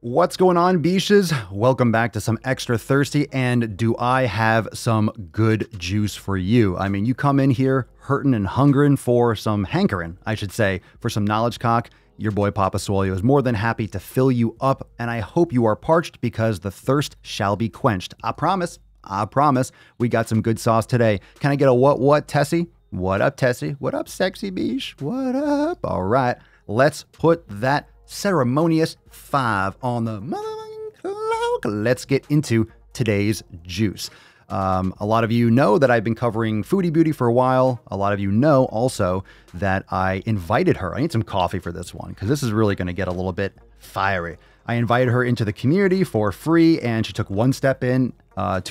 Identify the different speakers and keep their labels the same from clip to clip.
Speaker 1: What's going on, Beaches? Welcome back to Some Extra Thirsty, and do I have some good juice for you? I mean, you come in here hurting and hungering for some hankering, I should say, for some knowledge cock. Your boy Papa Swolio is more than happy to fill you up, and I hope you are parched because the thirst shall be quenched. I promise. I promise. We got some good sauce today. Can I get a what, Tessie? What up, Tessie? What up, sexy beach? What up? All right, let's put that ceremonious 5 on the motherfucking clock. Let's get into today's juice. A lot of you know that I've been covering Foodie Beauty for a while. A lot of you know also that I invited her. I need some coffee for this one because this is really going to get a little bit fiery. I invited her into the community for free, and she took 2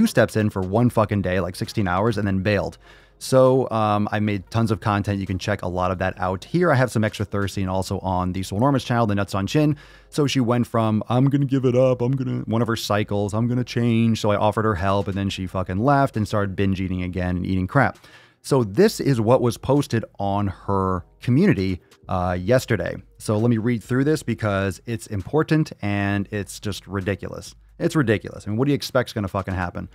Speaker 1: steps in for one fucking day, like 16 hours, and then bailed. So I made tons of content. You can check a lot of that out here. I have some Extra Thirsty and also on the Swolenormous channel, the Nuts on Chin. So she went from, I'm going to give it up, one of her cycles, I'm going to change. So I offered her help, and then she fucking left and started binge eating again and eating crap. So this is what was posted on her community yesterday. So let me read through this because it's important and it's just ridiculous. It's ridiculous. I mean, what do you expect is going to fucking happen?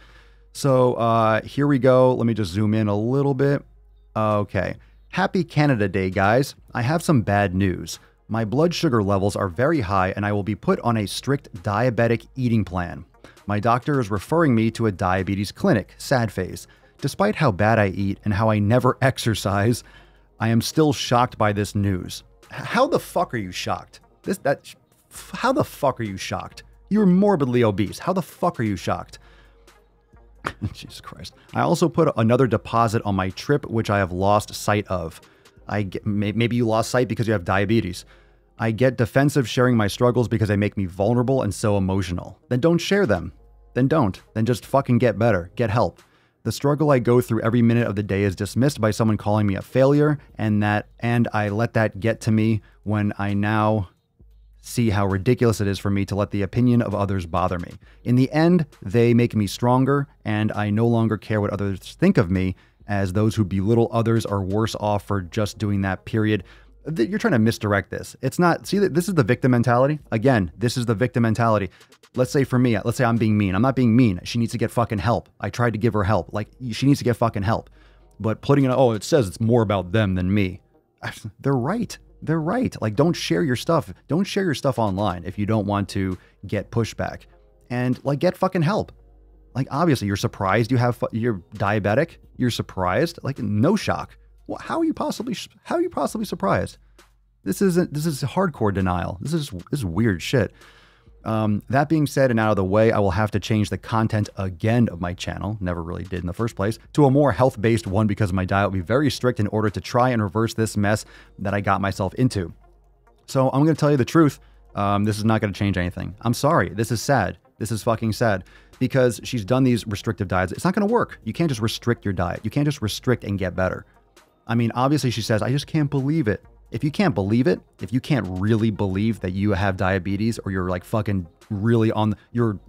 Speaker 1: So here we go. Let me just zoom in a little bit. Okay. Happy Canada Day, guys. I have some bad news. My blood sugar levels are very high, and I will be put on a strict diabetic eating plan. My doctor is referring me to a diabetes clinic. Sad face. Despite how bad I eat and how I never exercise, I am still shocked by this news. How the fuck are you shocked? How the fuck are you shocked? You're morbidly obese. How the fuck are you shocked? Jesus Christ. I also put another deposit on my trip, which I have lost sight of. Maybe you lost sight because you have diabetes. I get defensive sharing my struggles because they make me vulnerable and so emotional. Then don't share them. Then don't. Then just fucking get better. Get help. The struggle I go through every minute of the day is dismissed by someone calling me a failure, and I let that get to me when I now see how ridiculous it is for me to let the opinion of others bother me. In the end, they make me stronger, and I no longer care what others think of me, as those who belittle others are worse off for just doing that, period. You're trying to misdirect this. It's not, see, this is the victim mentality. Again, this is the victim mentality. Let's say for me, let's say I'm being mean. I'm not being mean. She needs to get fucking help. I tried to give her help. Like, she needs to get fucking help. But putting it, it says it's more about them than me. They're right. They're right. Like, don't share your stuff. Don't share your stuff online if you don't want to get pushback. And like, get fucking help. Like, obviously, you're surprised you're diabetic. You're surprised. Like, no shock. Well, how are you possibly surprised? This is hardcore denial. This is weird shit. That being said and out of the way, I will have to change the content again of my channel, never really did in the first place, to a more health-based one because my diet will be very strict in order to try and reverse this mess that I got myself into. So I'm going to tell you the truth. This is not going to change anything. I'm sorry. This is sad. This is fucking sad because she's done these restrictive diets. It's not going to work. You can't just restrict your diet. You can't just restrict and get better. I mean, obviously she says, I just can't believe it. If you can't believe it, if you can't really believe that you have diabetes or you're like fucking really I don't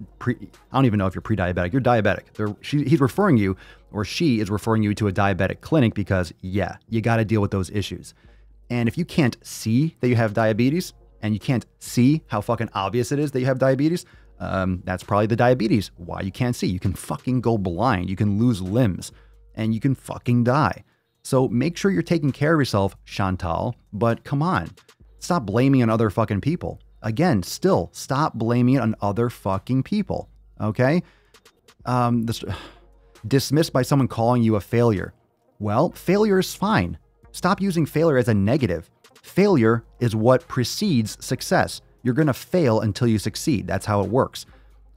Speaker 1: even know if you're pre-diabetic, you're diabetic. He's referring you, or she is referring you to a diabetic clinic because, yeah, you got to deal with those issues. And if you can't see that you have diabetes and you can't see how fucking obvious it is that you have diabetes, that's probably the diabetes. Why you can't see. You can fucking go blind. You can lose limbs and you can fucking die. So make sure you're taking care of yourself, Chantal, but come on, stop blaming on other fucking people. Again, still, stop blaming it on other fucking people, okay? Dismissed by someone calling you a failure. Well, failure is fine. Stop using failure as a negative. Failure is what precedes success. You're going to fail until you succeed. That's how it works.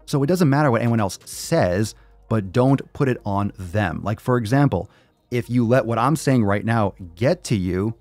Speaker 1: So it doesn't matter what anyone else says, but don't put it on them. Like, for example, if you let what I'm saying right now get to you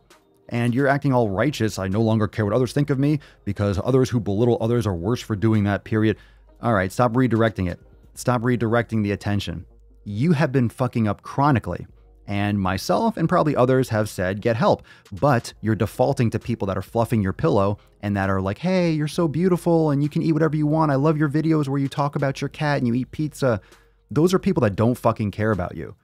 Speaker 1: and you're acting all righteous, I no longer care what others think of me because others who belittle others are worse for doing that, period. All right, stop redirecting it. Stop redirecting the attention. You have been fucking up chronically, and myself and probably others have said, get help, but you're defaulting to people that are fluffing your pillow and that are like, hey, you're so beautiful and you can eat whatever you want. I love your videos where you talk about your cat and you eat pizza. Those are people that don't fucking care about you.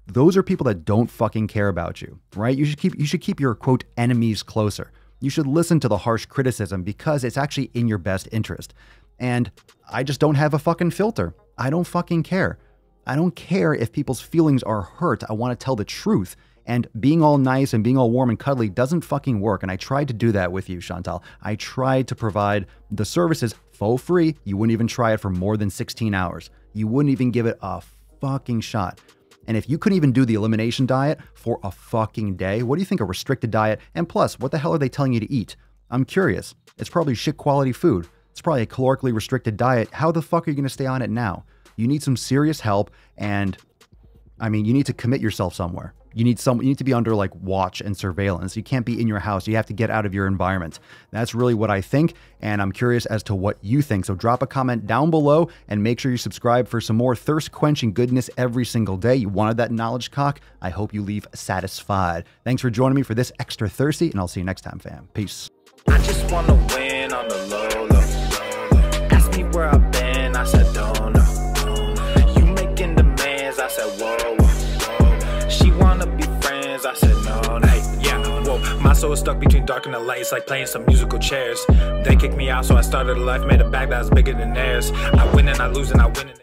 Speaker 1: Those are people that don't fucking care about you, right? You should keep your, quote, enemies closer. You should listen to the harsh criticism because it's actually in your best interest. And I just don't have a fucking filter. I don't fucking care. I don't care if people's feelings are hurt. I want to tell the truth. And being all nice and being all warm and cuddly doesn't fucking work. And I tried to do that with you, Chantal. I tried to provide the services for free. You wouldn't even try it for more than 16 hours. You wouldn't even give it a fucking shot. And if you couldn't even do the elimination diet for a fucking day, what do you think a restricted diet? And plus, what the hell are they telling you to eat? I'm curious. It's probably shit quality food. It's probably a calorically restricted diet. How the fuck are you going to stay on it now? You need some serious help, and I mean, you need to commit yourself somewhere. You need to be under like watch and surveillance. You can't be in your house. You have to get out of your environment. That's really what I think, and I'm curious as to what you think. So drop a comment down below and make sure you subscribe for some more thirst-quenching goodness every single day. You wanted that knowledge cock? I hope you leave satisfied. Thanks for joining me for this Extra Thirsty, and I'll see you next time, fam. Peace.
Speaker 2: I just wanna win on the low, low. Ask me where I've been, I said don't know. You making demands, I said whoa, whoa. She wanna be friends, I said no, hey, yeah, whoa. My soul is stuck between dark and the light, it's like playing some musical chairs. They kicked me out, so I started a life, made a bag that was bigger than theirs. I win and I lose and I win and